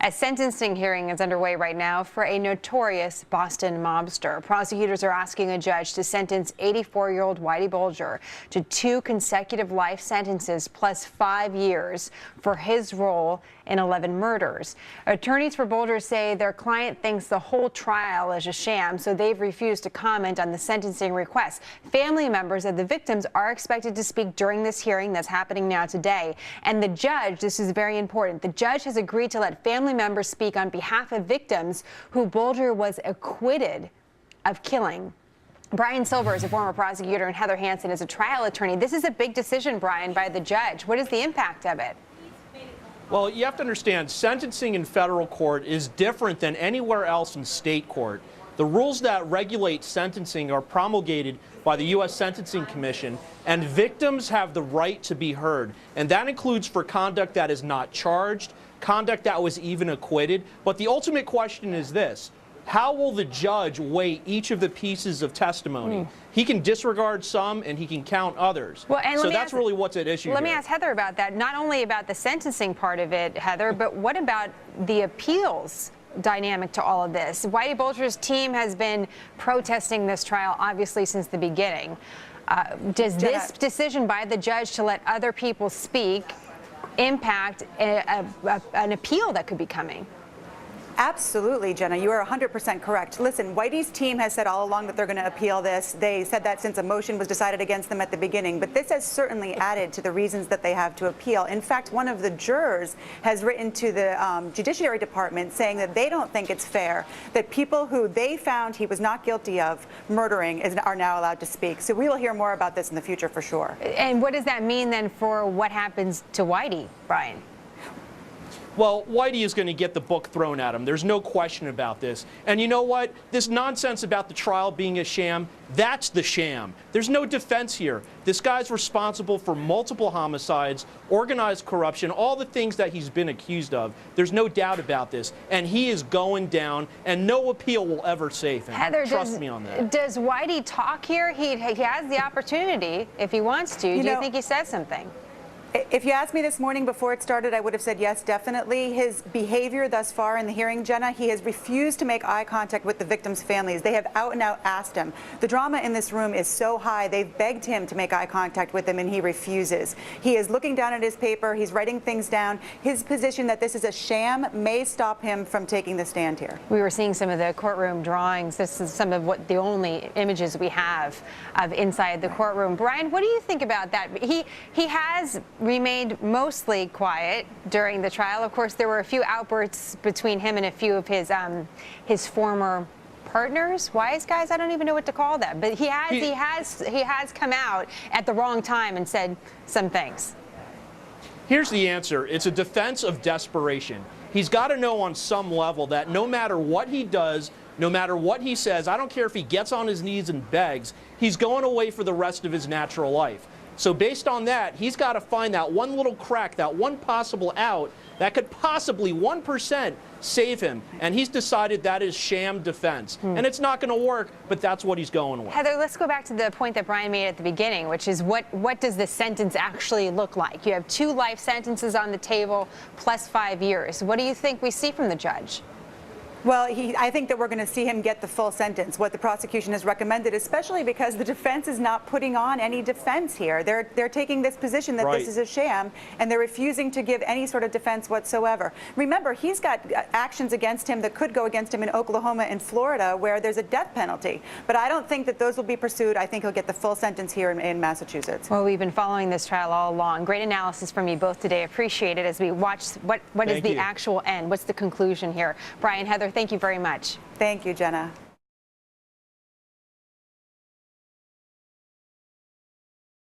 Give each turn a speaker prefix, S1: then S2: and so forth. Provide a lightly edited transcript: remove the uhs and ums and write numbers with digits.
S1: A sentencing hearing is underway right now for a notorious Boston mobster. Prosecutors are asking a judge to sentence 84-year-old Whitey Bulger to 2 consecutive life sentences plus 5 years for his role in 11 murders. Attorneys for Bulger say their client thinks the whole trial is a sham, so they've refused to comment on the sentencing request. Family members of the victims are expected to speak during this hearing that's happening now today. And the judge, this is very important, the judge has agreed to let family members speak on behalf of victims who Bulger was acquitted of killing. Brian Silber is a former prosecutor and Heather Hansen is a trial attorney. This is a big decision, Brian, by the judge. What is the impact of it?
S2: Well, you have to understand, sentencing in federal court is different than anywhere else in state court. The rules that regulate sentencing are promulgated by the U.S. Sentencing Commission, and victims have the right to be heard. And that includes for conduct that is not charged, conduct that was even acquitted. But the ultimate question is this: how will the judge weigh each of the pieces of testimony? He can disregard some and he can count others. Well, and so that's really what's at issue
S1: Let
S2: here.
S1: me ask Heather about that. Not only about the sentencing part of it, Heather, but what about the appeals dynamic to all of this? Whitey Bulger's team has been protesting this trial, obviously, since the beginning. Does this decision by the judge to let other people speak impact an appeal that could be coming?
S3: Absolutely, Jenna. You are 100% correct. Listen, Whitey's team has said all along that they're going to appeal this. They said that since a motion was decided against them at the beginning. But this has certainly added to the reasons that they have to appeal. In fact, one of the jurors has written to the Judiciary Department saying that they don't think it's fair that people who they found he was not guilty of murdering are now allowed to speak. So we will hear more about this in the future for sure.
S1: And what does that mean then for what happens to Whitey, Brian?
S2: Well, Whitey is going to get the book thrown at him. There's no question about this. And you know what? This nonsense about the trial being a sham, that's the sham. There's no defense here. This guy's responsible for multiple homicides, organized corruption, all the things that he's been accused of. There's no doubt about this. And he is going down, and no appeal will ever save him.
S1: Heather,
S2: trust me on that.
S1: Does Whitey talk here? He has the opportunity if he wants to. Do you think he says something?
S3: If you asked me this morning before it started, I would have said yes, definitely. His behavior thus far in the hearing, Jenna, he has refused to make eye contact with the victims' families. They have out and out asked him. The drama in this room is so high, they've begged him to make eye contact with them, and he refuses. He is looking down at his paper, he's writing things down. His position that this is a sham may stop him from taking the stand here.
S1: We were seeing some of the courtroom drawings. This is some of the only images we have of inside the courtroom. Brian, what do you think about that? He has remained mostly quiet during the trial. Of course, there were a few outbursts between him and a few of his former partners, wise guys. I don't even know what to call them. But he has come out at the wrong time and said some things.
S2: Here's the answer. It's a defense of desperation. He's got to know on some level that no matter what he does, no matter what he says, I don't care if he gets on his knees and begs, he's going away for the rest of his natural life. So based on that, he's got to find that one little crack, that one possible out that could possibly 1% save him. And he's decided that is sham defense. And it's not going to work, but that's what he's going with.
S1: Heather, let's go back to the point that Brian made at the beginning, which is what does the sentence actually look like? You have 2 life sentences on the table plus 5 years. What do you think we see from the judge?
S3: Well, I think that we're going to see him get the full sentence, what the prosecution has recommended, especially because the defense is not putting on any defense here. They're taking this position that this is a sham, and they're refusing to give any sort of defense whatsoever. Remember, he's got actions against him that could go against him in Oklahoma and Florida, where there's a death penalty. But I don't think that those will be pursued. I think he'll get the full sentence here in Massachusetts.
S1: Well, we've been following this trial all along. Great analysis from you both today. Appreciate it as we watch what is the actual end. What's the conclusion here? Brian, Heather, thank you very much.
S3: Thank you, Jenna.